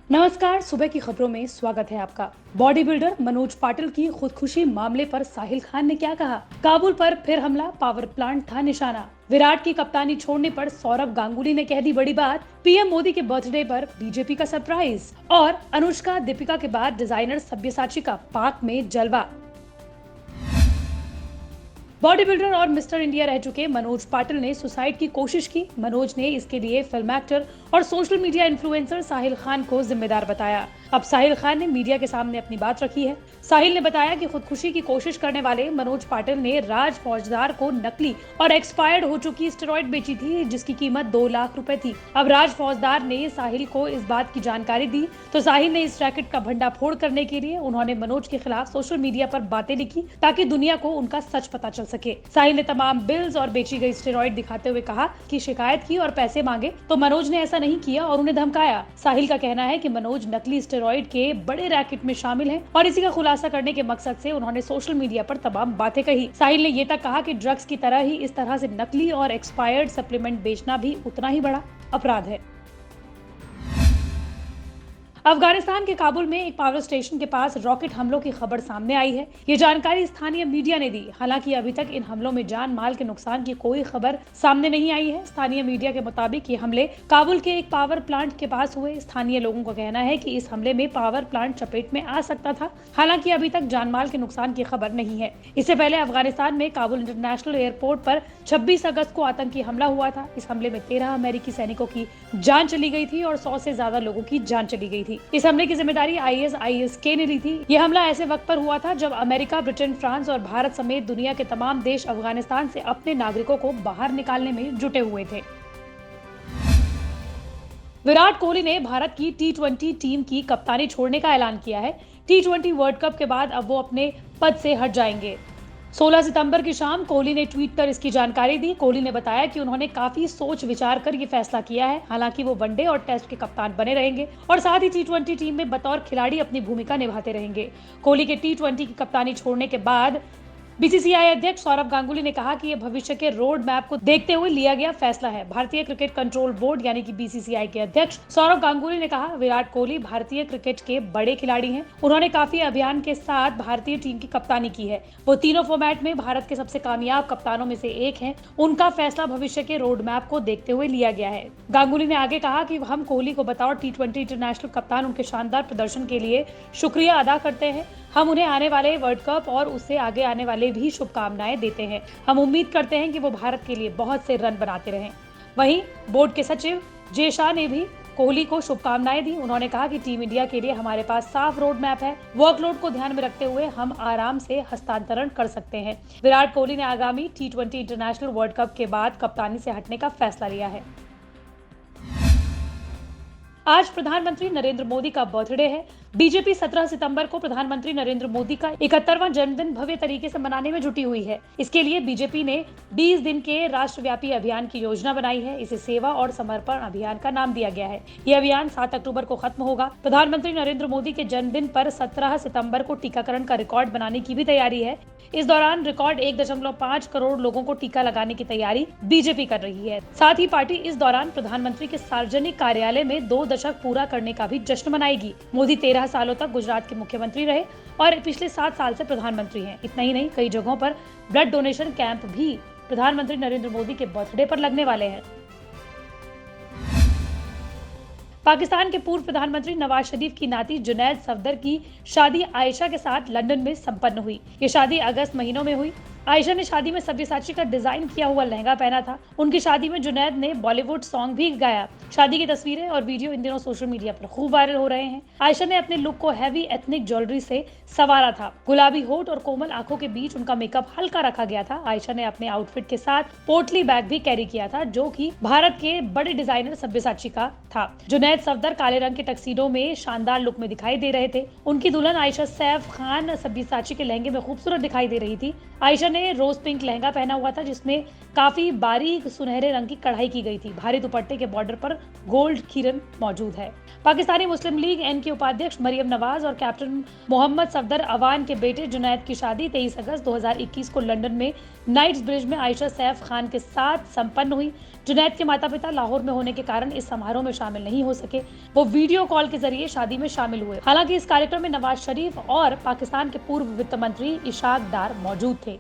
नमस्कार, सुबह की खबरों में स्वागत है आपका। बॉडी बिल्डर मनोज पाटिल की खुदकुशी मामले पर साहिल खान ने क्या कहा? काबुल पर फिर हमला, पावर प्लांट था निशाना। विराट की कप्तानी छोड़ने पर सौरव गांगुली ने कह दी बड़ी बात। पीएम मोदी के बर्थडे पर बीजेपी का सरप्राइज। और अनुष्का दीपिका के बाद डिजाइनर सब्यसाची का पाक में जलवा। बॉडी बिल्डर और मिस्टर इंडिया रह चुके मनोज पाटिल ने सुसाइड की कोशिश की। मनोज ने इसके लिए फिल्म एक्टर और social media influencer Sahil Khan को जिम्मेदार बताया। अब साहिल खान ने मीडिया के सामने अपनी बात रखी है। साहिल ने बताया कि खुदकुशी की कोशिश करने वाले मनोज पाटिल ने राज फौजदार को नकली और एक्सपायर्ड हो चुकी स्टेरॉइड बेची थी, जिसकी कीमत 2 लाख रुपए थी। अब राज फौजदार ने साहिल को इस बात की जानकारी दी तो साहिल ने इस रैकेट का भंडाफोड़ करने के लिए उन्होंने मनोज के खिलाफ सोशल मीडिया पर बातें लिखी ताकि दुनिया को उनका सच पता चल सके। साहिल ने तमाम बिल्स और बेची गई स्टेरॉइड दिखाते हुए कहा कि शिकायत की और पैसे मांगे तो मनोज ने ऐसा नहीं किया और उन्हें धमकाया। साहिल का कहना है कि मनोज नकली स्टेरॉइड के बड़े रैकेट में शामिल हैं और इसी का खुलासा करने के मकसद से उन्होंने सोशल मीडिया पर तमाम बातें कही। साहिल ने ये तक कहा कि ड्रग्स की तरह ही इस तरह से नकली और एक्सपायर्ड सप्लीमेंट बेचना भी उतना ही बड़ा अपराध है। अफगानिस्तान के काबुल में एक पावर स्टेशन के पास रॉकेट हमलों की खबर सामने आई है। ये जानकारी स्थानीय मीडिया ने दी। हालांकि अभी तक इन हमलों में जान माल के नुकसान की कोई खबर सामने नहीं आई है। स्थानीय मीडिया के मुताबिक ये हमले काबुल के एक पावर प्लांट के पास हुए। स्थानीय लोगों का कहना है कि इस हमले में पावर प्लांट चपेट में आ सकता था। हालांकि अभी तक जान माल के नुकसान की खबर नहीं है। इससे पहले अफगानिस्तान में काबुल इंटरनेशनल एयरपोर्ट पर 26 अगस्त को आतंकी हमला हुआ था। इस हमले में 13 अमेरिकी सैनिकों की जान चली गई थी और 100 से ज्यादा लोगों की जान चली गई थी। इस हमले की जिम्मेदारी ISIS-K ने ली थी। यह हमला ऐसे वक्त पर हुआ था जब अमेरिका, ब्रिटेन, फ्रांस और भारत समेत दुनिया के तमाम देश अफगानिस्तान से अपने नागरिकों को बाहर निकालने में जुटे हुए थे। विराट कोहली ने भारत की T20 टीम की कप्तानी छोड़ने का ऐलान किया है। T20 वर्ल्ड कप के बाद अब वो अपने पद से हट जाएंगे। 16 सितंबर की शाम कोहली ने ट्वीट कर इसकी जानकारी दी। कोहली ने बताया कि उन्होंने काफी सोच विचार कर ये फैसला किया है। हालांकि वो वनडे और टेस्ट के कप्तान बने रहेंगे और साथ ही T20 टीम में बतौर खिलाड़ी अपनी भूमिका निभाते रहेंगे। कोहली के T20 की कप्तानी छोड़ने के बाद बीसीसीआई अध्यक्ष सौरव गांगुली ने कहा कि यह भविष्य के रोड मैप को देखते हुए लिया गया फैसला है। भारतीय क्रिकेट कंट्रोल बोर्ड यानी कि बीसीसीआई के अध्यक्ष सौरव गांगुली ने कहा, विराट कोहली भारतीय क्रिकेट के बड़े खिलाड़ी हैं। उन्होंने काफी अभियान के साथ भारतीय टीम की कप्तानी की है। वो तीनों फॉर्मेट में भारत के सबसे कामयाब कप्तानों में से एक हैं। उनका फैसला भविष्य के रोड मैप को देखते हुए लिया गया है। गांगुली ने आगे कहा कि हम कोहली को बतौर T20 इंटरनेशनल कप्तान उनके शानदार प्रदर्शन के लिए शुक्रिया अदा करते हैं। हम उन्हें आने वाले वर्ल्ड कप और उससे आगे आने वाले भी शुभकामनाएं देते हैं। हम उम्मीद करते हैं कि वो भारत के लिए बहुत से रन बनाते रहें। वहीं बोर्ड के सचिव जे शाह ने भी कोहली को शुभकामनाएं दी। उन्होंने कहा कि टीम इंडिया के लिए हमारे पास साफ रोड मैप है। वर्कलोड को ध्यान में रखते हुए हम आराम से हस्तांतरण कर सकते हैं। विराट कोहली ने आगामी T20 इंटरनेशनल वर्ल्ड कप के बाद कप्तानी से हटने का फैसला लिया है। आज प्रधानमंत्री नरेंद्र मोदी का बर्थडे है। बीजेपी 17 सितंबर को प्रधानमंत्री नरेंद्र मोदी का 71वां जन्मदिन भव्य तरीके से मनाने में जुटी हुई है। इसके लिए बीजेपी ने 20 दिन के राष्ट्रव्यापी अभियान की योजना बनाई है। इसे सेवा और समर्पण अभियान का नाम दिया गया है। यह अभियान 7 अक्टूबर को खत्म होगा। प्रधानमंत्री नरेंद्र मोदी के जन्मदिन पर 17 सितंबर को टीकाकरण का रिकॉर्ड बनाने की भी तैयारी है। इस दौरान रिकॉर्ड 1.5 करोड़ लोगों को टीका लगाने की तैयारी बीजेपी कर रही है। साथ ही पार्टी इस दौरान प्रधानमंत्री के सार्वजनिक कार्यालय में 2 दशक पूरा करने का भी जश्न मनाएगी। मोदी 13 सालों तक गुजरात के मुख्यमंत्री रहे और पिछले 7 साल से प्रधानमंत्री हैं। इतना ही नहीं, कई जगहों पर ब्लड डोनेशन कैंप भी प्रधानमंत्री नरेंद्र मोदी के बर्थडे पर लगने वाले हैं। पाकिस्तान के पूर्व प्रधानमंत्री नवाज शरीफ की नाती जुनैद सफदर की शादी आयशा के साथ लंदन में संपन्न हुई। ये शादी अगस्त महीनों में हुई। आयशा ने शादी में सब्यसाची का डिजाइन किया हुआ लहंगा पहना था। उनकी शादी में जुनैद ने बॉलीवुड सॉन्ग भी गाया। शादी की तस्वीरें और वीडियो इन दिनों सोशल मीडिया पर खूब वायरल हो रहे हैं। आयशा ने अपने लुक को हैवी एथनिक ज्वेलरी से संवारा था। गुलाबी होठ और कोमल आंखों के बीच उनका मेकअप हल्का रखा गया था। आयशा ने अपने आउटफिट के साथ पोटली बैग भी कैरी किया था, जो कि भारत के बड़े डिजाइनर सब्यसाची का था। जुनैद सफदर काले रंग के टक्सीडो में शानदार लुक में दिखाई दे रहे थे। उनकी दुल्हन आयशा सैफ खान सब्यसाची के लहंगे में खूबसूरत दिखाई दे रही थी। आयशा ने रोज पिंक लहंगा पहना हुआ था, जिसमें काफी बारीक सुनहरे रंग की कढ़ाई की गई थी। भारी दुपट्टे के बॉर्डर पर गोल्ड किरण मौजूद है। पाकिस्तानी मुस्लिम लीग एन के उपाध्यक्ष मरियम नवाज और कैप्टन मोहम्मद सफदर अवान के बेटे जुनैद की शादी 23 अगस्त 2021 को लंदन में नाइट्स ब्रिज में आयशा सैफ खान के साथ संपन्न हुई। जुनैद के माता पिता लाहौर में होने के कारण इस समारोह में शामिल नहीं हो सके। वो वीडियो कॉल के जरिए शादी में शामिल हुए। हालांकि इस कार्यक्रम में नवाज शरीफ और पाकिस्तान के पूर्व वित्त मंत्री इशाक डार मौजूद थे।